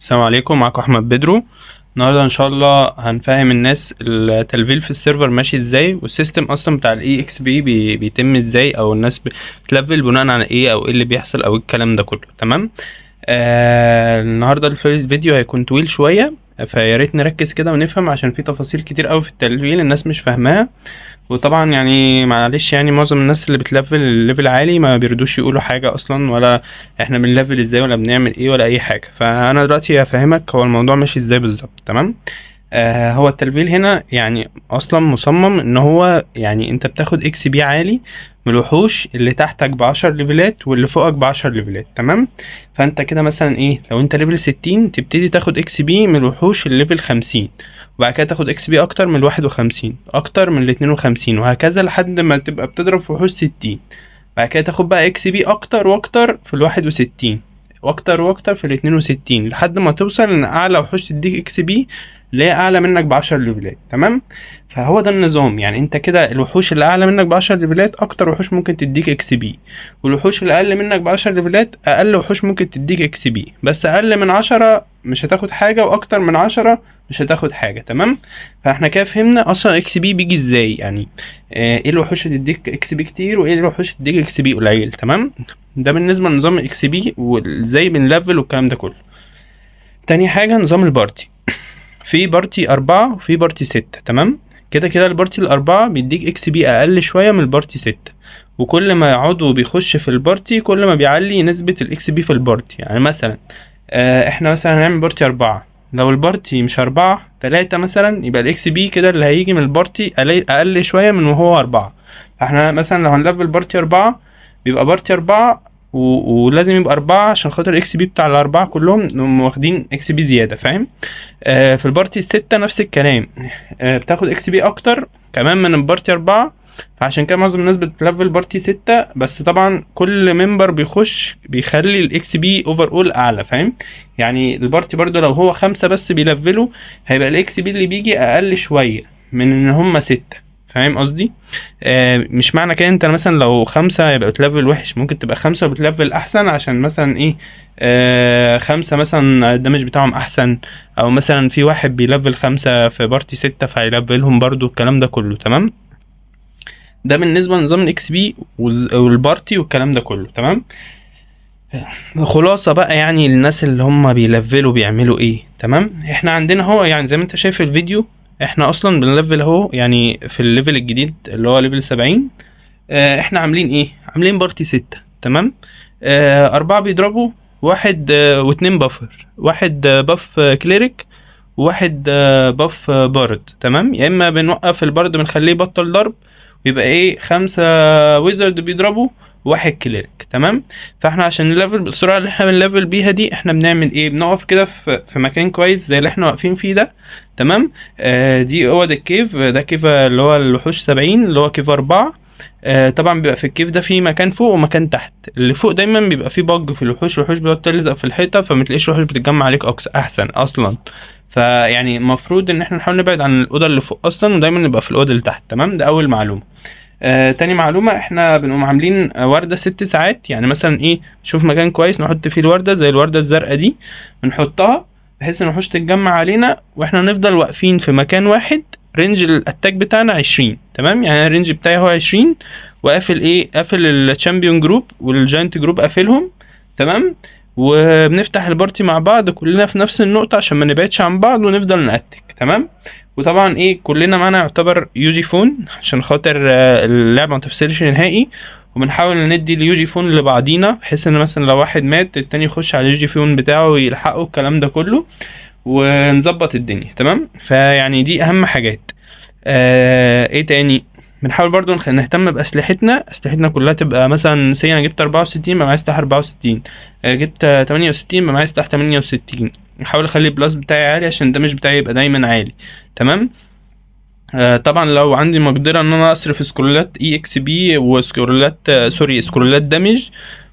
السلام عليكم، معاكم احمد بدرو. النهارده ان شاء الله هنفهم الناس التلفيل في السيرفر ماشي ازاي، والسيستم اصلا بتاع الاي اكس بي بيتم ازاي، او الناس بتلفل بناء على ايه، او ايه اللي بيحصل، او الكلام ده كله. تمام. النهارده الفيديو هيكون طويل شويه، فيا ريت نركز كده ونفهم، عشان في تفاصيل كتير قوي في التلفيل الناس مش فاهماها. وطبعا يعني معلش، يعني معظم الناس اللي بتلفل الليفل عالي ما بيردوش يقولوا حاجة اصلا، ولا احنا بنلفل ازاي، ولا بنعمل ايه، ولا اي حاجة. فانا دلوقتي هفهمك هو الموضوع ماشي ازاي بالظبط. تمام. هو التلفيل هنا يعني اصلا مصمم ان هو يعني انت بتاخد اكس بي عالي من الوحوش اللي تحتك ب10 ليفلات، واللي فوقك ب10 ليفلات. تمام. فانت كده مثلا ايه، لو انت ليفل 60 تبتدي تاخد اكس بي من الوحوش الليفل 50، وبعد كده تاخد اكس بي اكتر من ال51، اكتر من ال52، وهكذا لحد ما تبقى بتضرب في وحوش 60. بعد كده تاخد بقى اكس بي اكتر واكتر في ال61، واكتر واكتر في ال62، لحد ما توصل ان اعلى وحوش تديك اكس بي اللي هي اعلى منك ب10 ليفلات. تمام. فهو ده النظام، يعني انت كده الوحوش اللي اعلى منك ب10 ليفلات اكتر وحوش ممكن تديك اكس بي، والوحوش اللي اقل منك ب10 ليفلات اقل وحوش ممكن تديك اكس بي، بس اقل من 10 مش هتاخد حاجه، واكتر من 10 مش هتاخد حاجه. تمام. فاحنا كده فهمنا اصلا اكس بي بيجي ازاي، يعني ايه الوحوش اللي تديك اكس بي كتير، وايه الوحوش اللي تديك اكس بي قليل. تمام. ده بالنسبه لنظام الاكس بي وازاي بنلفل والكلام ده كله. تاني حاجه نظام البارتي. في بارتي 4 وفي بارتي 6. تمام. كده كده البارتي ال4 بيديك اكس بي اقل شويه من البارتي 6، وكل ما عضو بيخش في البارتي كل ما بيعلي نسبه الاكس بي في البارتي. يعني مثلا احنا مثلا هنعمل بارتي 4، لو البارتي مش 4 3 مثلا، يبقى الاكس بي كده اللي هيجي من البارتي اقل شويه من وهو 4. فاحنا مثلا لو هنلفل بارتي 4، بيبقى بارتي 4 ولازم يبقى 4 عشان خاطر الاكس بي بتاع الأربعة كلهم هم واخدين اكس بي زيادة. فاهم؟ في البارتي الستة نفس الكلام، بتاخد اكس بي اكتر كمان من البارتي 4. فعشان كده معظم الناس بتلفل بارتي 6، بس طبعا كل ممبر بيخش بيخلي الاكس بي اوفر اول اعلى. فاهم؟ يعني البارتي برضو لو هو 5 بس بيلفلوا، هيبقى الاكس بي اللي بيجي اقل شوية من ان هم 6. فاهم قصدي؟ مش معنى كده انت مثلا لو 5 يبقى بتلفل وحش، ممكن تبقى 5 بتلفل احسن، عشان مثلا ايه، 5 مثلا الدمج بتاعهم احسن، او مثلا في واحد بيلفل 5 في بارتي 6 فهيلفلهم برضو، الكلام ده كله. تمام. ده بالنسبة لنظام الاكس بي والبارتي والكلام ده كله. تمام. خلاصة بقى، يعني الناس اللي هم بيلفلوا بيعملوا ايه. تمام. احنا عندنا هو يعني زي ما انت شايف في الفيديو، احنا اصلا بنلفل اهو، يعني في الليفل الجديد اللي هو ليفل 70. احنا عاملين ايه، عاملين بارتي 6. تمام. 4 بيضربوا، واحد واتنين بافر، واحد باف كليريك، وواحد باف بارد. تمام. يا اما بنوقف البارد بنخليه يبطل ضرب، ويبقى ايه 5 ويزرد بيضربوا، واحد كليريك. تمام. فاحنا عشان نلفل بالسرعه اللي احنا بنلفل بيها دي، احنا بنعمل ايه، بنقف كده في مكان كويس زي اللي احنا واقفين فيه ده. تمام. دي اوض الكيف، ده كيف اللي هو الوحوش 70 اللي هو كيف 4. طبعا بيبقى في الكيف ده في مكان فوق ومكان تحت. اللي فوق دايما بيبقى فيه بج في الوحوش بتقعد تلزق في الحيطه، فما تلاقيش الوحوش بتتجمع عليك احسن اصلا. فيعني المفروض ان احنا نحاول نبعد عن الاوضه اللي فوق اصلا، ودايما نبقى في الاوضه اللي تحت. تمام. ده اول معلومه. تاني معلومه، احنا بنقوم عاملين ورده 6 ساعات. يعني مثلا ايه، نشوف مكان كويس نحط فيه الورده زي الورده الزرقاء دي، بنحطها بحيث ان الوحوش تتجمع علينا، واحنا نفضل واقفين في مكان واحد. رينج الاتاك بتاعنا 20. تمام. يعني الرينج بتاعي هو 20، وقافل ايه، قافل الشامبيون جروب والجاينت جروب قافلهم. تمام. وبنفتح البارتي مع بعض كلنا في نفس النقطة عشان ما نبعدش عن بعض ونفضل نأتك. تمام. وطبعا ايه، كلنا معانا يعتبر يوجي فون عشان خاطر اللعبة ما تفصلش نهائي، وبنحاول ندي اليوجي فون لبعضينا، بحيث ان مثلا لو واحد مات التاني يخش على اليوجي فون بتاعه ويلحقه، الكلام ده كله، ونظبط الدنيا. تمام. فيعني دي اهم حاجات. ايه تاني، بنحاول برضو نهتم اسلحتنا كلها تبقى مثلا انا جبت 64 يبقى معايا سلاح 64، جبت 68 يبقى معايا سلاح 68. نحاول اخلي البلاس بتاعي عالي عشان الدمج بتاعي يبقى دايما عالي. تمام. طبعا لو عندي مقدرة ان انا اصرف سكرولات اي اكس بي وسكرولات سوري سكرولات دمج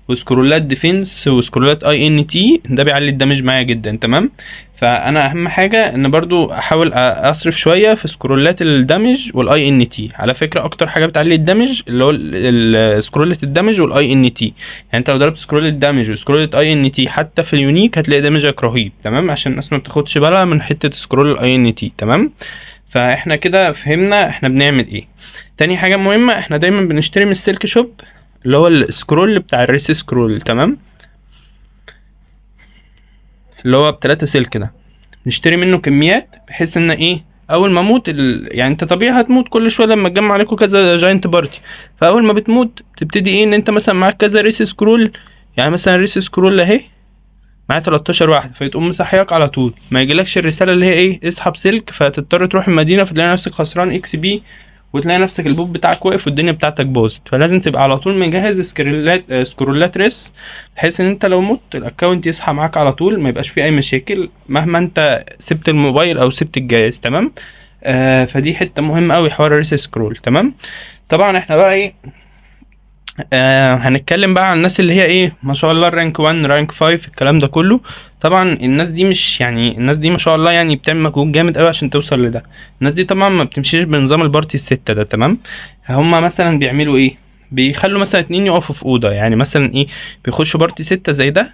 وسكرولات ديفنس وسكرولات اي ان تي، ده بيعلي الدمج معايا جدا. تمام. فانا اهم حاجه ان برضو احاول اصرف شويه في سكرولات الدمج والاي ان تي. على فكره اكتر حاجه بتعلي الدمج اللي هو سكرولة الدمج والاي ان تي. يعني انت لو ضربت سكرولة دامج وسكرولة اي ان تي حتى في اليونيك هتلاقي دمجك رهيب. تمام، عشان الناس ما بتاخدش بالها من حته سكرول الاي ان تي. تمام. فاحنا كده فهمنا احنا بنعمل ايه. تاني حاجه مهمه، احنا دايما بنشتري من السلك شوب اللي هو السكرول بتاع الريس سكرول. تمام، اللي هو ب3 سلك ده، نشتري منه كميات بحيث ان ايه، اول ما اموت يعني انت طبيعي هتموت كل شويه لما تجمع عليكم كذا جاينت بارتي. فاول ما بتموت تبتدي ايه، ان انت مثلا معاك كذا ريس سكرول. يعني مثلا ريس سكرول اهي معايا 13 واحد، فتقوم مصحيك على طول، ما يجيلكش الرساله اللي هي ايه اسحب سلك، فتضطر تروح المدينه فتلاقي نفسك خسران اكس بي، وتلاقي نفسك البوب بتاعك واقف والدنيا بتاعتك باظت. فلازم تبقى على طول مجهز سكرولات ريس، بحيث ان انت لو مت الاكونت يصحى معاك على طول، ما يبقاش فيه اي مشاكل مهما انت سبت الموبايل او سبت الجهاز. تمام. فدي حته مهمه قوي، حوار الريس سكرول. تمام. طبعا احنا بقى ايه، هنتكلم بقى عن الناس اللي هي ايه ما شاء الله رانك 1 رانك 5 الكلام ده كله. طبعا الناس دي مش يعني، الناس دي ما شاء الله يعني بتعمل مجهود جامد قوي عشان توصل لده. الناس دي طبعا ما بتمشيش بنظام البارتي الستة ده. تمام. هما مثلا بيعملوا ايه، بيخلوا مثلا 2 يقفوا في اوضه. يعني مثلا ايه، بيخشوا بارتي 6 زي ده،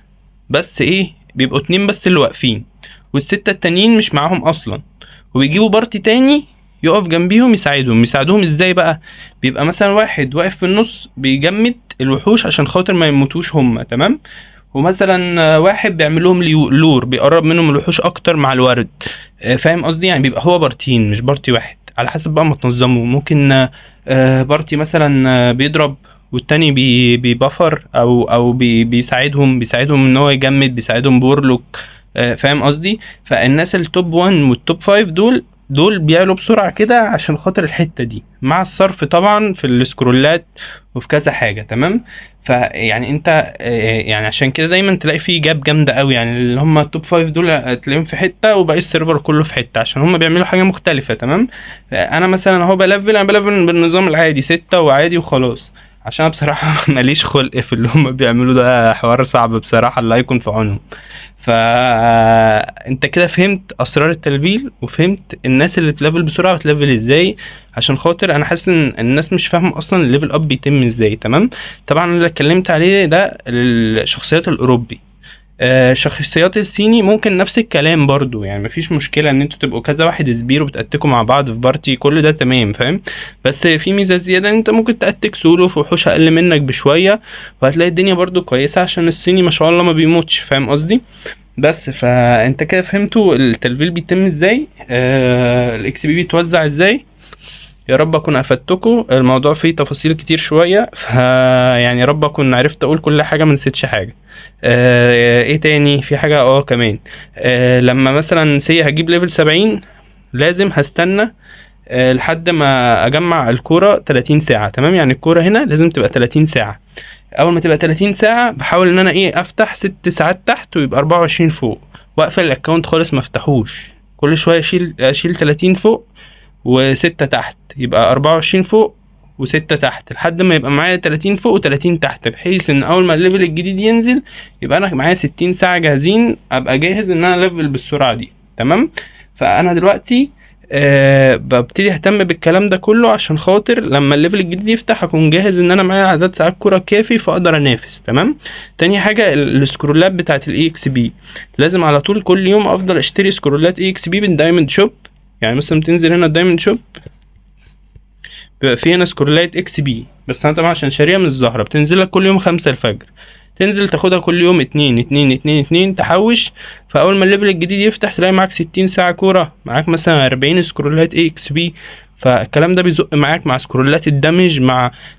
بس ايه بيبقوا 2 بس اللي واقفين، والستة التانيين مش معاهم اصلا، وبيجيبوا بارتي تاني يقف جنبيهم يساعدوهم ازاي بقى، بيبقى مثلا واحد واقف في النص بيجمد الوحوش عشان خاطر ما يموتوش هم. تمام. ومثلا واحد بيعمل لهم لور بيقرب منهم الوحوش اكتر مع الورد. فاهم قصدي، يعني بيبقى هو بارتين مش بارتي واحد، على حسب بقى ما تنظموا. ممكن بارتي مثلا بيضرب والتاني بيبفر او بيساعدهم ان هو يجمد، بيساعدهم بورلوك. فاهم قصدي. فالناس التوب 1 والتوب 5 دول بيعلوا بسرعة كده عشان خاطر الحتة دي، مع الصرف طبعا في السكرولات وفي كذا حاجة. تمام. فيعني انت يعني عشان كده دايما تلاقي فيه جاب جامدة قوي، يعني اللي هم التوب 5 دول تلاقيهم في حتة وباقي السيرفر كله في حتة، عشان هم بيعملوا حاجة مختلفة. تمام. انا مثلا اهو انا بلفل بالنظام العادي 6 وعادي وخلاص، عشان بصراحة ماليش خلق في اللي هم بيعملوا ده، حوار صعب بصراحة، الله يكون في عونهم. فانت كده فهمت اسرار التلفيل، وفهمت الناس اللي بتلفل بسرعه بتلفل ازاي، عشان خاطر انا حاسس ان الناس مش فاهمه اصلا الليفل اب بيتم ازاي. تمام. طبعا اللي اتكلمت عليه ده الشخصيات الاوروبي. شخصيات الصيني ممكن نفس الكلام برضو، يعني مفيش مشكله ان انتوا تبقوا كذا واحد سبير وبتأتكوا مع بعض في بارتي، كل ده تمام. فاهم. بس في ميزه زياده ان انت ممكن تأتك سولو في وحوش اقل منك بشويه، وهتلاقي الدنيا برضو كويسه، عشان الصيني ما شاء الله ما بيموتش. فاهم قصدي. بس فانت كده فهمتوا التلفيل بيتم ازاي، الاكس بي بيتوزع ازاي. يا رب اكون افدتكم، الموضوع فيه تفاصيل كتير شويه، يعني يا رب اكون عرفت اقول كل حاجه، ما نسيتش حاجه. ايه تاني، في حاجه كمان. لما مثلا هجيب ليفل 70 لازم هستنى لحد ما اجمع الكوره 30 ساعه. تمام. يعني الكوره هنا لازم تبقى 30 ساعه. اول ما تبقى 30 ساعه بحاول ان انا ايه افتح 6 ساعات تحت ويبقى 24 فوق، واقفل الاكونت خالص ما افتحوش. كل شويه اشيل 30 فوق و6 تحت، يبقى 24 فوق و6 تحت، لحد ما يبقى معايا 30 فوق و30 تحت، بحيث ان اول ما الليفل الجديد ينزل يبقى انا معايا 60 ساعه جاهزين، ابقى جاهز ان انا ليفل بالسرعه دي. تمام. فانا دلوقتي ببتدي اهتم بالكلام ده كله عشان خاطر لما الليفل الجديد يفتح اكون جاهز ان انا معايا عدد ساعات كوره كافي فاقدر انافس. تمام. تاني حاجه السكرولات بتاعت الاي اكس بي، لازم على طول كل يوم افضل اشتري سكرولات اي اكس بي من دايموند شوب. يعني مثلا تنزل هنا الدايموند شوب بيبقى في هنا سكرولات اكس بي، بس انا طبعا عشان شاريها من الزهرة بتنزل لك كل يوم 5 الفجر، تنزل تاخدها كل يوم 2 تحوش. فاول ما الليفل الجديد يفتح تلاقي معاك 60 ساعة كورة، معاك مثلا 40 سكرولات اكس بي. فالكلام ده بيزق معاك مع سكرولات الدمج،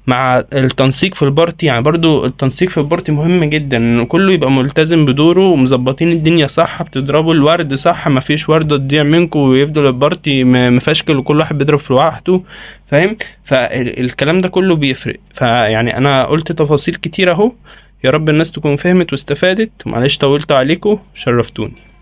مع التنسيق في البارتي. يعني برضو التنسيق في البارتي مهم جدا، ان كله يبقى ملتزم بدوره ومظبطين الدنيا صح، بتضربوا الورد صح، مفيش وردة تضيع منكم ويفضل البارتي مفشكل وكل واحد بيضرب في لوحده. فاهم. فالكلام ده كله بيفرق. فيعني انا قلت تفاصيل كتير اهو، يا رب الناس تكون فهمت واستفادت. معلش طولت عليكم، شرفتوني.